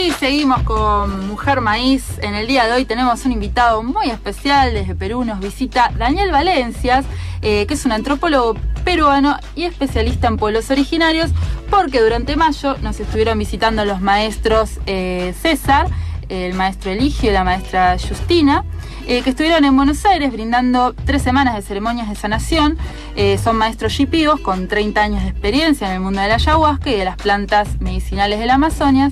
Y seguimos con Mujer Maíz. En el día de hoy tenemos un invitado muy especial. Desde Perú nos visita Daniel Valencias, que es un antropólogo peruano y especialista en pueblos originarios, porque durante mayo nos estuvieron visitando los maestros César, el maestro Eligio y la maestra Justina, que estuvieron en Buenos Aires brindando 3 semanas de ceremonias de sanación. Son maestros yipivos con 30 años de experiencia en el mundo de la ayahuasca y de las plantas medicinales de la Amazonia.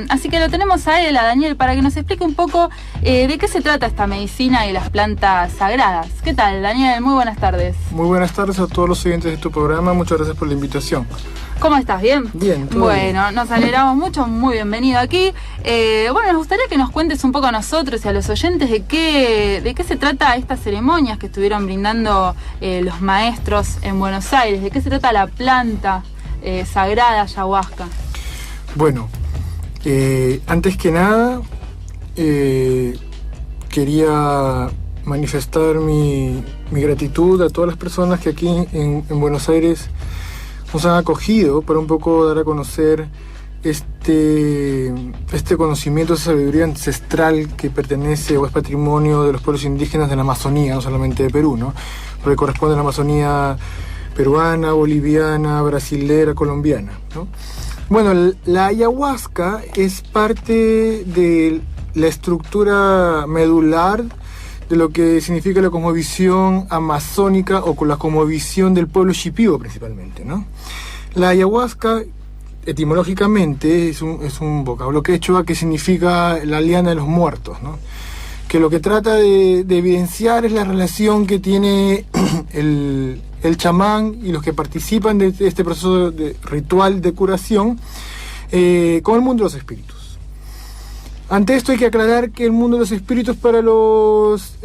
Así que lo tenemos a él, a Daniel, para que nos explique un poco de qué se trata esta medicina y las plantas sagradas. ¿Qué tal, Daniel? Muy buenas tardes. Muy buenas tardes a todos los oyentes de tu programa. Muchas gracias por la invitación. ¿Cómo estás? ¿Bien? Bien, todo bueno, bien. Nos alegramos mucho, muy bienvenido aquí. Bueno, nos gustaría que nos cuentes un poco a nosotros y a los oyentes de qué se trata estas ceremonias que estuvieron brindando los maestros en Buenos Aires. ¿De qué se trata la planta sagrada ayahuasca? Bueno, antes que nada, quería manifestar mi gratitud a todas las personas que aquí en Buenos Aires nos han acogido para un poco dar a conocer este conocimiento, esa sabiduría ancestral que pertenece o es patrimonio de los pueblos indígenas de la Amazonía, no solamente de Perú, ¿no? Porque corresponde a la Amazonía peruana, boliviana, brasilera, colombiana, ¿no? Bueno, la ayahuasca es parte de la estructura medular de lo que significa la cosmovisión amazónica o con la cosmovisión del pueblo shipibo principalmente, ¿no? La ayahuasca, etimológicamente, es un vocablo quechua que significa la liana de los muertos, ¿no? Que lo que trata de evidenciar es la relación que tiene el chamán y los que participan de este proceso de ritual de curación con el mundo de los espíritus. Ante esto hay que aclarar que el mundo de los espíritus para los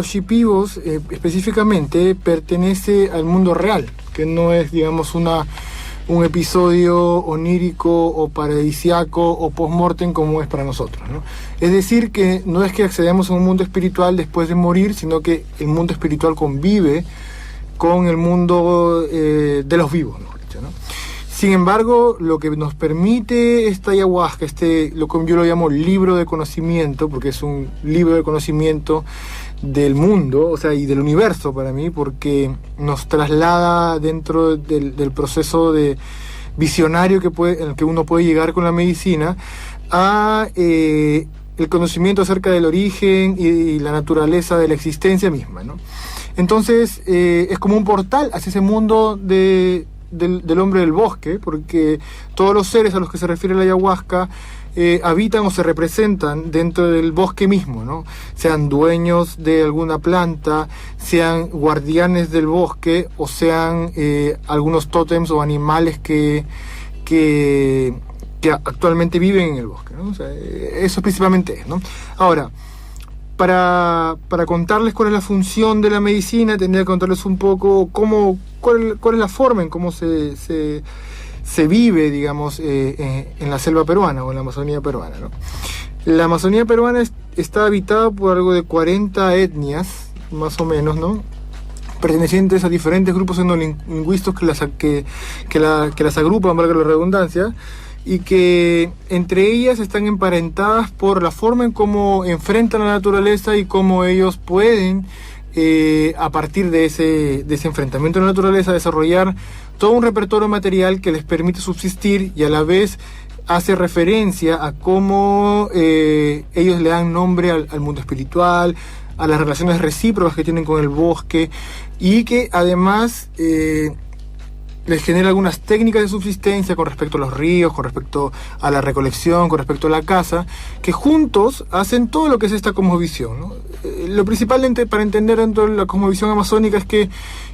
shipibos específicamente pertenece al mundo real, que no es, digamos, un episodio onírico o paradisiaco o post-mortem como es para nosotros, ¿no? Es decir, que no es que accedamos a un mundo espiritual después de morir, sino que el mundo espiritual convive con el mundo de los vivos, mejor dicho, ¿no? Sin embargo, lo que nos permite esta ayahuasca, yo lo llamo libro de conocimiento, porque es un libro de conocimiento del mundo, o sea, y del universo para mí, porque nos traslada dentro del proceso de visionario en el que uno puede llegar con la medicina a el conocimiento acerca del origen y la naturaleza de la existencia misma, ¿no? Entonces, es como un portal hacia ese mundo del hombre del bosque, porque todos los seres a los que se refiere la ayahuasca habitan o se representan dentro del bosque mismo, ¿no? Sean dueños de alguna planta, sean guardianes del bosque o sean algunos tótems o animales que actualmente viven en el bosque, ¿no? O sea, eso principalmente es, ¿no? Ahora, para contarles cuál es la función de la medicina, tendría que contarles un poco cuál es la forma en cómo se vive, digamos, en la selva peruana o en la Amazonía peruana, ¿no? La Amazonía peruana está habitada por algo de 40 etnias, más o menos, ¿no? Pertenecientes a diferentes grupos etnolingüísticos que las agrupan, valga la redundancia, y que entre ellas están emparentadas por la forma en cómo enfrentan la naturaleza y cómo ellos pueden, a partir de ese enfrentamiento a la naturaleza, desarrollar todo un repertorio material que les permite subsistir y a la vez hace referencia a cómo ellos le dan nombre al mundo espiritual, a las relaciones recíprocas que tienen con el bosque y que además les genera algunas técnicas de subsistencia con respecto a los ríos, con respecto a la recolección, con respecto a la caza, que juntos hacen todo lo que es esta cosmovisión, ¿no? Lo principal para entender dentro de la cosmovisión amazónica es que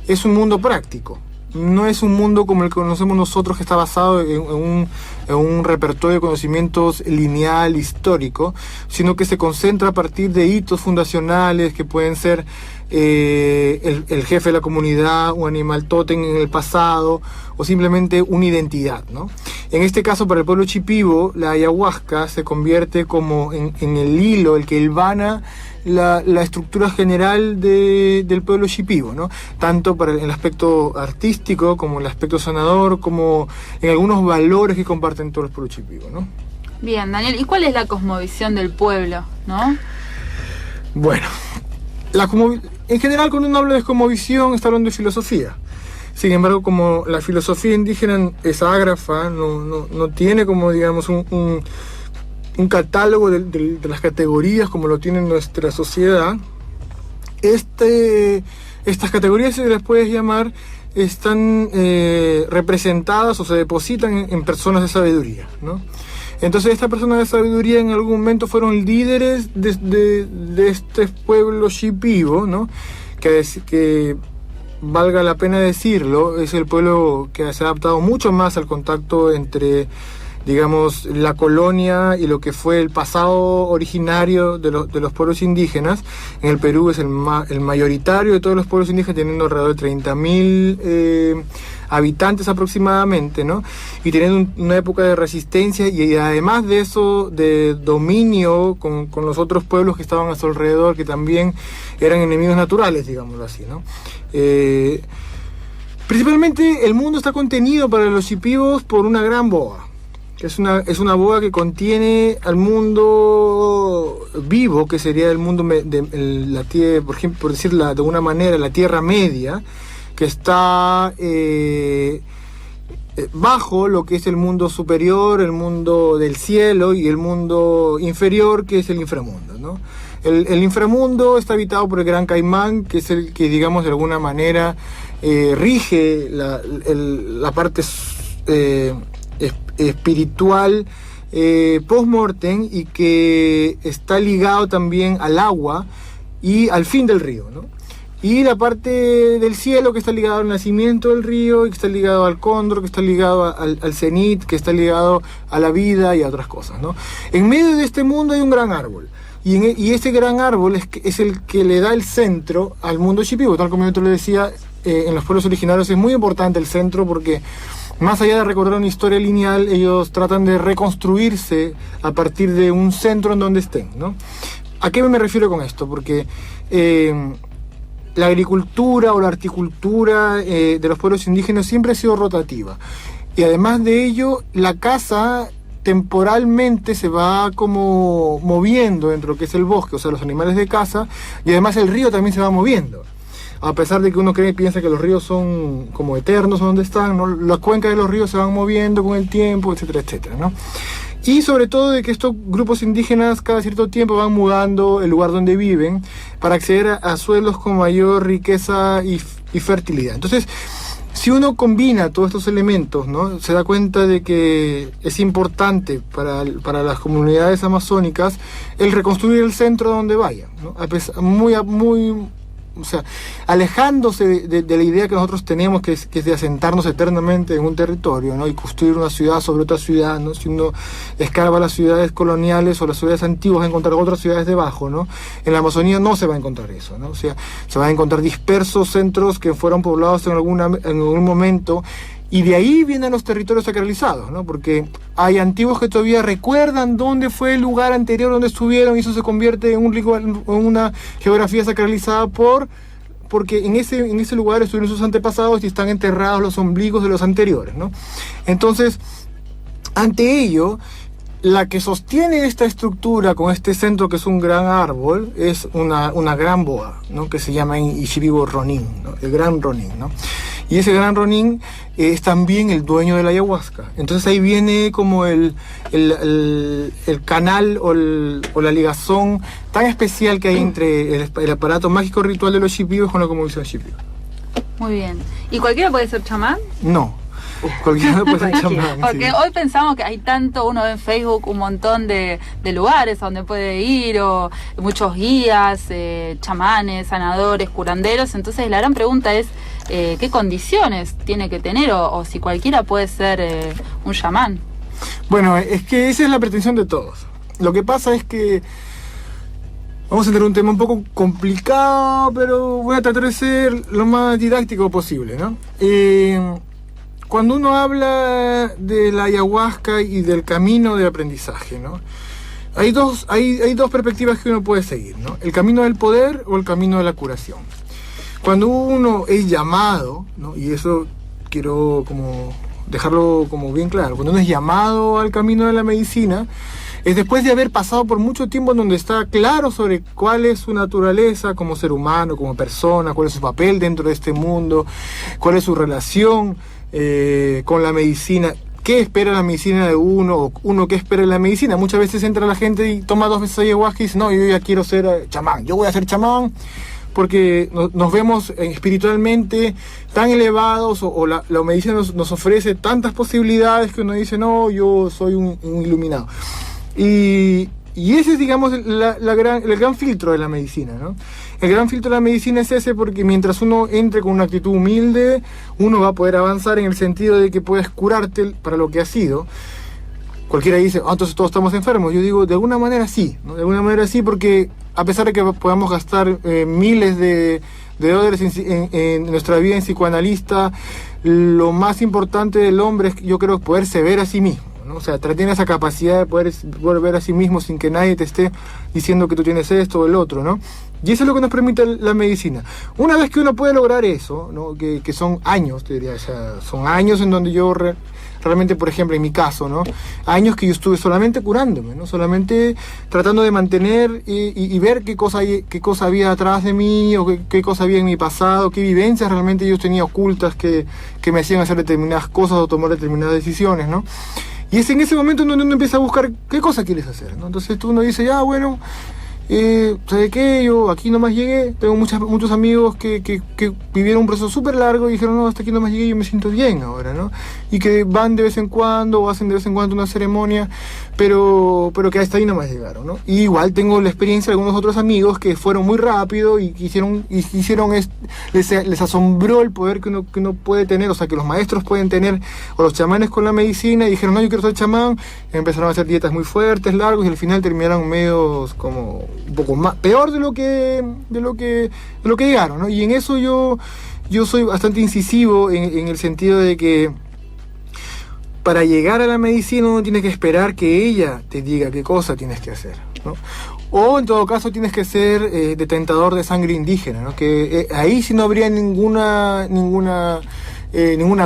es un mundo práctico. No es un mundo como el que conocemos nosotros, que está basado en un repertorio de conocimientos lineal, histórico, sino que se concentra a partir de hitos fundacionales que pueden ser el jefe de la comunidad, un animal tótem en el pasado, o simplemente una identidad, ¿no? En este caso, para el pueblo shipibo, la ayahuasca se convierte como en el hilo, el que hilvana la estructura general del pueblo shipibo, ¿no? Tanto para el aspecto artístico como el aspecto sanador, como en algunos valores que comparten todos los pueblos shipibo, ¿no? Bien, Daniel, ¿y cuál es la cosmovisión del pueblo, no? Bueno, en general cuando uno habla de cosmovisión está hablando de filosofía. Sin embargo, como la filosofía indígena es ágrafa, no tiene como, digamos, un catálogo de las categorías como lo tiene nuestra sociedad, estas categorías, se les puede llamar, están representadas o se depositan en personas de sabiduría, ¿no? Entonces estas personas de sabiduría en algún momento fueron líderes de este pueblo shipibo, ¿no? Que valga la pena decirlo, es el pueblo que se ha adaptado mucho más al contacto entre, digamos, la colonia y lo que fue el pasado originario de los pueblos indígenas. En el Perú es el mayoritario de todos los pueblos indígenas, teniendo alrededor de 30.000 habitantes aproximadamente, ¿no? Y teniendo una época de resistencia y además de eso, de dominio con los otros pueblos que estaban a su alrededor, que también eran enemigos naturales, digámoslo así, ¿no? Principalmente el mundo está contenido para los shipibos por una gran boa. Es una boa que contiene al mundo vivo, que sería el mundo de la tierra, por ejemplo, por decirla de alguna manera, la Tierra Media, que está bajo lo que es el mundo superior, el mundo del cielo, y el mundo inferior, que es el inframundo, ¿no? El inframundo está habitado por el Gran Caimán, que es el que, digamos, de alguna manera rige la parte espiritual post-mortem, y que está ligado también al agua y al fin del río, ¿no? Y la parte del cielo, que está ligado al nacimiento del río, y que está ligado al cóndor, que está ligado al cenit, que está ligado a la vida y a otras cosas, ¿no? En medio de este mundo hay un gran árbol, y ese gran árbol es el que le da el centro al mundo shipibo. Tal como yo le decía, en los pueblos originarios es muy importante el centro, porque más allá de recordar una historia lineal, ellos tratan de reconstruirse a partir de un centro en donde estén, ¿no? ¿A qué me refiero con esto? Porque la agricultura o la horticultura de los pueblos indígenas siempre ha sido rotativa. Y además de ello, la casa temporalmente se va como moviendo dentro de lo que es el bosque, o sea, los animales de casa, y además el río también se va moviendo. A pesar de que uno piensa que los ríos son como eternos donde están, ¿no? Las cuencas de los ríos se van moviendo con el tiempo, etcétera, etcétera, ¿no? Y sobre todo de que estos grupos indígenas cada cierto tiempo van mudando el lugar donde viven para acceder a suelos con mayor riqueza y fertilidad. Entonces, si uno combina todos estos elementos, ¿no? Se da cuenta de que es importante para las comunidades amazónicas el reconstruir el centro donde vayan, ¿no? O sea, alejándose de la idea que nosotros tenemos, que es de asentarnos eternamente en un territorio, ¿no? Y construir una ciudad sobre otra ciudad, ¿no? Si uno escarba las ciudades coloniales o las ciudades antiguas, va a encontrar otras ciudades debajo, ¿no? En la Amazonía no se va a encontrar eso, ¿no? O sea, se van a encontrar dispersos centros que fueron poblados en algún momento, y de ahí vienen los territorios sacralizados, ¿no? Porque hay antiguos que todavía recuerdan dónde fue el lugar anterior donde estuvieron, y eso se convierte en una geografía sacralizada porque en ese lugar estuvieron sus antepasados y están enterrados los ombligos de los anteriores, ¿no? Entonces, ante ello, la que sostiene esta estructura con este centro, que es un gran árbol, es una gran boa, ¿no? Que se llama en Ishipibo Ronin, ¿no? El gran Ronin, ¿no? Y ese gran Ronin es también el dueño de la ayahuasca. Entonces ahí viene como el canal o la ligazón tan especial que hay entre el aparato mágico ritual de los shipibos con la cosmovisión shipibo. Muy bien. ¿Y cualquiera puede ser chamán? No. Cualquiera puede ser chamán. Porque sí. Hoy pensamos que hay tanto, uno ve en Facebook un montón de lugares a donde puede ir, o muchos guías, chamanes, sanadores, curanderos. Entonces la gran pregunta es ¿qué condiciones tiene que tener, o si cualquiera puede ser un chamán? Bueno, es que esa es la pretensión de todos. Lo que pasa es que vamos a tener un tema un poco complicado, pero voy a tratar de ser lo más didáctico posible, ¿no? Cuando uno habla de la ayahuasca y del camino de aprendizaje, ¿no? Hay dos perspectivas que uno puede seguir, ¿no? El camino del poder o el camino de la curación. Cuando uno es llamado, ¿no? Y eso quiero como dejarlo como bien claro, cuando uno es llamado al camino de la medicina, es después de haber pasado por mucho tiempo en donde está claro sobre cuál es su naturaleza como ser humano, como persona, cuál es su papel dentro de este mundo, cuál es su relación con la medicina, qué espera la medicina de uno, o uno qué espera de la medicina. Muchas veces entra la gente y toma 2 veces ayahuasca y dice, no, yo ya quiero ser chamán, yo voy a ser chamán, porque nos vemos espiritualmente tan elevados, o la medicina nos ofrece tantas posibilidades que uno dice, no, yo soy un iluminado. Y ese es, digamos, el gran filtro de la medicina, ¿no? El gran filtro de la medicina es ese, porque mientras uno entre con una actitud humilde, uno va a poder avanzar en el sentido de que puedes curarte para lo que has sido. Cualquiera dice, entonces todos estamos enfermos. Yo digo, de alguna manera sí, ¿no? De alguna manera sí, porque a pesar de que podamos gastar miles de dólares en nuestra vida en psicoanalista, lo más importante del hombre es, yo creo, poderse ver a sí mismo, ¿no? O sea, tiene esa capacidad de poder ver a sí mismo sin que nadie te esté diciendo que tú tienes esto o el otro, ¿no? Y eso es lo que nos permite la medicina. Una vez que uno puede lograr eso, ¿no? Que son años, te diría, o sea, son años en donde yo realmente, por ejemplo, en mi caso, ¿no? Años que yo estuve solamente curándome, ¿no? Solamente tratando de mantener y ver qué cosa había atrás de mí, o qué cosa había en mi pasado, qué vivencias realmente yo tenía ocultas que me hacían hacer determinadas cosas o tomar determinadas decisiones, ¿no? Y es en ese momento en donde uno empieza a buscar qué cosa quieres hacer, ¿no? Entonces uno dice, ya, bueno, ¿sabes qué? Yo aquí nomás llegué, tengo muchos amigos que vivieron un proceso súper largo y dijeron, no, hasta aquí nomás llegué y yo me siento bien ahora, ¿no? Y que van de vez en cuando o hacen de vez en cuando una ceremonia, pero que hasta ahí nomás llegaron, ¿no? Y igual tengo la experiencia de algunos otros amigos que fueron muy rápido y les asombró el poder que uno puede tener, o sea, que los maestros pueden tener, o los chamanes con la medicina, y dijeron, no, yo quiero ser chamán, empezaron a hacer dietas muy fuertes, largos, y al final terminaron medios como un poco más peor de lo que llegaron, ¿no? Y en eso yo soy bastante incisivo en el sentido de que para llegar a la medicina uno tiene que esperar que ella te diga qué cosa tienes que hacer, ¿no? O en todo caso tienes que ser detentador de sangre indígena, ¿no? Que ahí sí no habría ninguna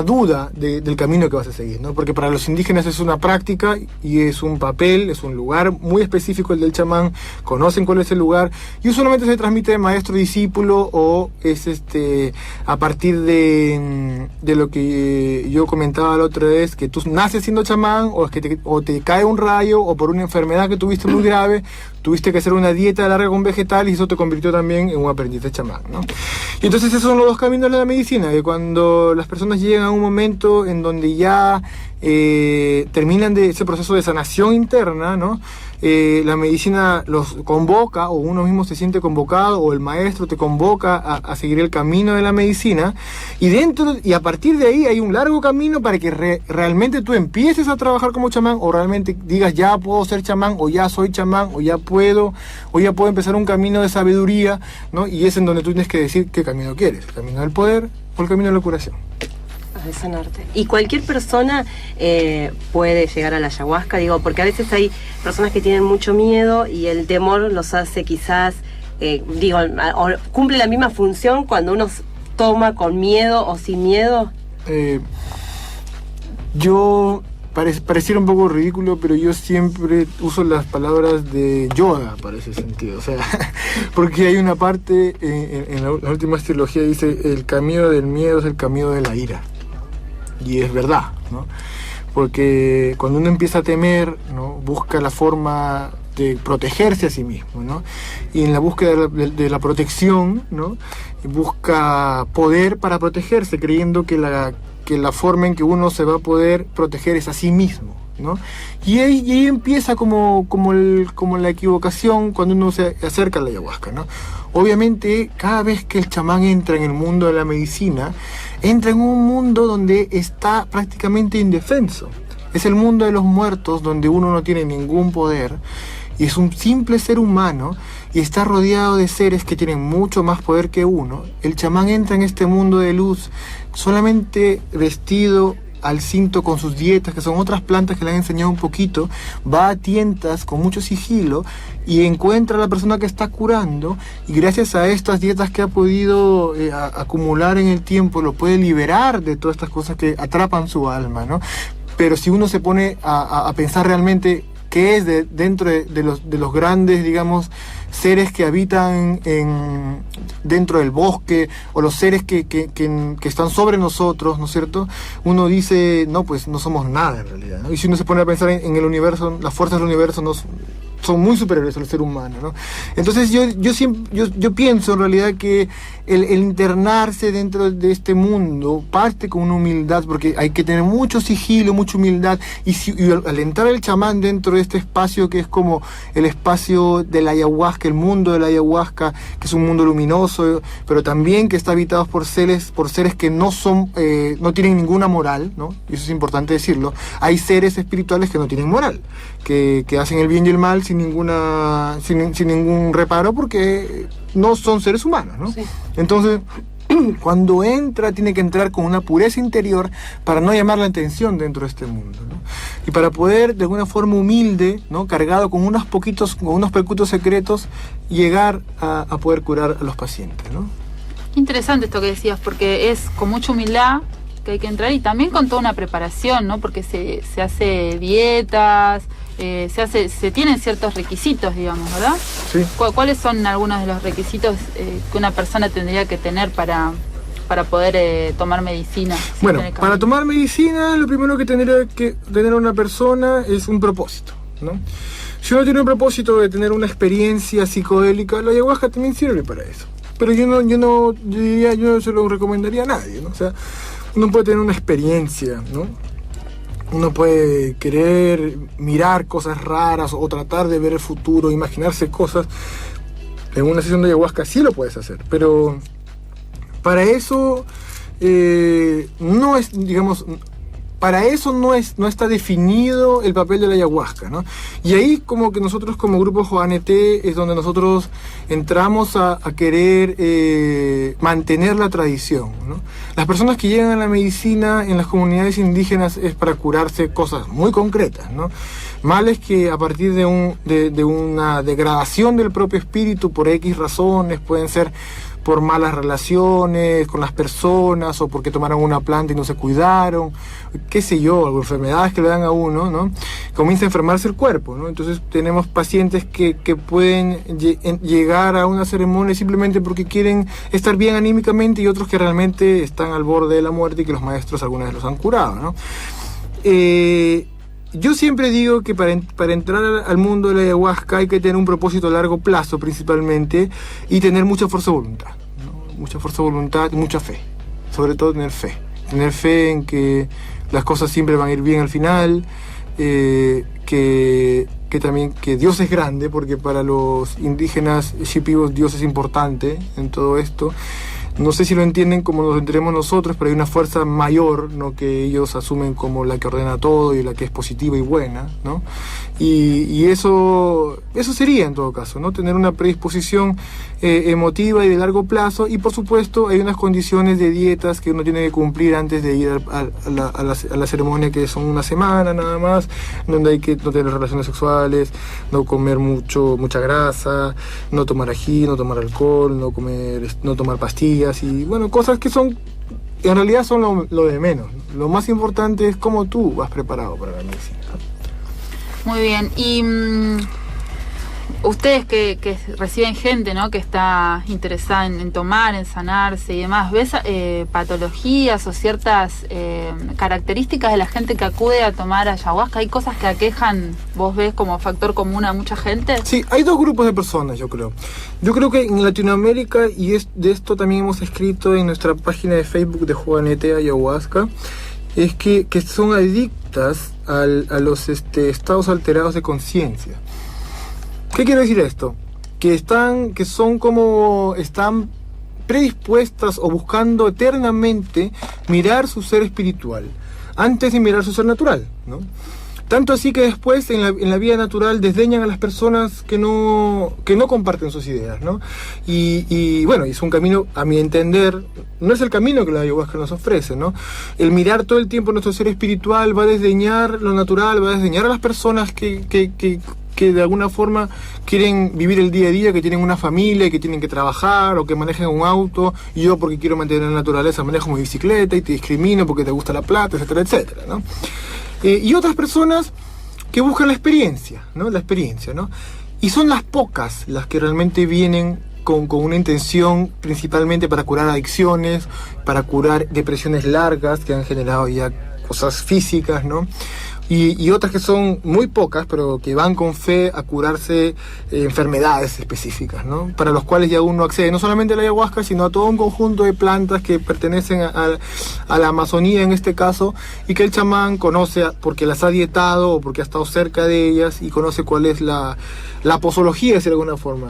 duda del camino que vas a seguir, ¿no? Porque para los indígenas es una práctica y es un papel, es un lugar muy específico el del chamán, conocen cuál es el lugar, y usualmente se transmite de maestro a discípulo, o es a partir de lo que yo comentaba la otra vez, que tú naces siendo chamán, o te cae un rayo, o por una enfermedad que tuviste muy grave, tuviste que hacer una dieta larga con vegetales, y eso te convirtió también en un aprendiz de chamán, ¿no? Y entonces esos son los dos caminos de la medicina, que cuando las personas llegan a un momento en donde ya terminan de ese proceso de sanación interna, ¿no? La medicina los convoca, o uno mismo se siente convocado, o el maestro te convoca a seguir el camino de la medicina, y a partir de ahí hay un largo camino para que realmente tú empieces a trabajar como chamán, o realmente digas, ya puedo ser chamán, o ya soy chamán, o ya puedo empezar un camino de sabiduría, ¿no? Y es en donde tú tienes que decir qué camino quieres, el camino del poder o el camino de la curación. De sanarte. ¿Y cualquier persona puede llegar a la ayahuasca? Digo, porque a veces hay personas que tienen mucho miedo y el temor los hace quizás, o cumple la misma función cuando uno toma con miedo o sin miedo. Yo pareciera un poco ridículo, pero yo siempre uso las palabras de Yoda para ese sentido, o sea, porque hay una parte en la última trilogía dice, el camino del miedo es el camino de la ira. Y es verdad, ¿no? Porque cuando uno empieza a temer, ¿no? Busca la forma de protegerse a sí mismo, ¿no? Y en la búsqueda de la protección, ¿no? Busca poder para protegerse, creyendo que la forma en que uno se va a poder proteger es a sí mismo, ¿no? Y ahí empieza como la equivocación cuando uno se acerca a la ayahuasca, ¿no? Obviamente, cada vez que el chamán entra en el mundo de la medicina, entra en un mundo donde está prácticamente indefenso. Es el mundo de los muertos, donde uno no tiene ningún poder, y es un simple ser humano, y está rodeado de seres que tienen mucho más poder que uno. El chamán entra en este mundo de luz solamente vestido al cinto con sus dietas, que son otras plantas que le han enseñado un poquito, va a tientas con mucho sigilo y encuentra a la persona que está curando, y gracias a estas dietas que ha podido acumular en el tiempo, lo puede liberar de todas estas cosas que atrapan su alma, ¿no? Pero si uno se pone a pensar realmente qué es dentro de los grandes, digamos, seres que habitan dentro del bosque, o los seres que están sobre nosotros, ¿no es cierto? Uno dice, no, pues no somos nada en realidad, ¿no? Y si uno se pone a pensar en el universo, las fuerzas del universo son muy superiores al ser humano, ¿no? Entonces yo pienso en realidad que el internarse dentro de este mundo parte con una humildad, porque hay que tener mucho sigilo, mucha humildad, y al entrar el chamán dentro de este espacio que es como el espacio de la ayahuasca, el mundo de la ayahuasca, que es un mundo luminoso, pero también que está habitado por seres que no tienen ninguna moral, ¿no? Y eso es importante decirlo. Hay seres espirituales que no tienen moral, que hacen el bien y el mal sin ningún reparo, porque no son seres humanos, ¿no? Sí. Entonces, cuando entra, tiene que entrar con una pureza interior para no llamar la atención dentro de este mundo, ¿no? Y para poder, de alguna forma humilde, ¿no?, cargado con unos percutos secretos, llegar a poder curar a los pacientes, ¿no? Interesante esto que decías, porque es con mucha humildad que hay que entrar, y también con toda una preparación, ¿no? Porque se hace dietas, se tienen ciertos requisitos, digamos, ¿verdad? Sí. ¿Cuáles son algunos de los requisitos que una persona tendría que tener para poder tomar medicina? Bueno, para tomar medicina, lo primero que tendría que tener una persona es un propósito, ¿no? Si uno tiene un propósito de tener una experiencia psicodélica, la ayahuasca también sirve para eso. Pero yo no se lo recomendaría a nadie, ¿no? O sea, uno puede tener una experiencia, ¿no? Uno puede querer mirar cosas raras o tratar de ver el futuro, imaginarse cosas. En una sesión de ayahuasca sí lo puedes hacer, pero para eso no es, digamos, para eso no está definido el papel de la ayahuasca, ¿no? Y ahí como que nosotros como grupo Juanete es donde nosotros entramos a querer mantener la tradición, ¿no? Las personas que llegan a la medicina en las comunidades indígenas es para curarse cosas muy concretas, ¿no? Males que a partir de una degradación del propio espíritu por X razones, pueden ser por malas relaciones con las personas, o porque tomaron una planta y no se cuidaron, qué sé yo, enfermedades que le dan a uno, ¿no? Comienza a enfermarse el cuerpo, ¿no? Entonces tenemos pacientes que pueden llegar a una ceremonia simplemente porque quieren estar bien anímicamente, y otros que realmente están al borde de la muerte y que los maestros alguna vez los han curado, ¿no? Yo siempre digo que para entrar al mundo de la ayahuasca hay que tener un propósito a largo plazo principalmente, y tener mucha fuerza de voluntad, ¿no? Mucha fuerza de voluntad y mucha fe. Sobre todo tener fe en que las cosas siempre van a ir bien al final, que también que Dios es grande, porque para los indígenas shipibos Dios es importante en todo esto. No sé si lo entienden como nos entenderemos nosotros, pero hay una fuerza mayor, ¿no?, que ellos asumen como la que ordena todo y la que es positiva y buena, ¿no? Y eso sería en todo caso, ¿no? Tener una predisposición emotiva y de largo plazo, y por supuesto hay unas condiciones de dietas que uno tiene que cumplir antes de ir a la ceremonia, que son una semana nada más, donde hay que no tener relaciones sexuales, no comer mucha grasa, no tomar ají, no tomar alcohol, no tomar pastillas, y bueno, cosas que son en realidad son lo de menos. Lo más importante es cómo tú vas preparado para la medicina. Muy bien. Y ustedes que reciben gente, ¿no?, que está interesada en tomar, en sanarse y demás, ¿ves patologías o ciertas características de la gente que acude a tomar ayahuasca? ¿Hay cosas que aquejan, vos ves, como factor común a mucha gente? Sí, hay dos grupos de personas, yo creo. Yo creo que en Latinoamérica, y de esto también hemos escrito en nuestra página de Facebook de Juanete Ayahuasca, es que son adictas a los estados alterados de conciencia. ¿Qué quiere decir esto? Que están predispuestas o buscando eternamente mirar su ser espiritual antes de mirar su ser natural, ¿no? Tanto así que después en la vida natural desdeñan a las personas que no comparten sus ideas, ¿no? Y bueno, es un camino, a mi entender, no es el camino que la ayahuasca nos ofrece, ¿no? El mirar todo el tiempo nuestro ser espiritual va a desdeñar lo natural, va a desdeñar a las personas que de alguna forma quieren vivir el día a día, que tienen una familia y que tienen que trabajar o que manejan un auto, y yo porque quiero mantener la naturaleza manejo mi bicicleta y te discrimino porque te gusta la plata, etcétera, etcétera, ¿no? Y otras personas que buscan la experiencia, ¿no? La experiencia, ¿no? Y son las pocas las que realmente vienen con una intención principalmente para curar adicciones, para curar depresiones largas que han generado ya cosas físicas, ¿no? Y otras que son muy pocas, pero que van con fe a curarse enfermedades específicas, ¿no? Para los cuales ya uno accede no solamente a la ayahuasca, sino a todo un conjunto de plantas que pertenecen a la Amazonía en este caso, y que el chamán conoce porque las ha dietado o porque ha estado cerca de ellas y conoce cuál es la posología, de alguna forma.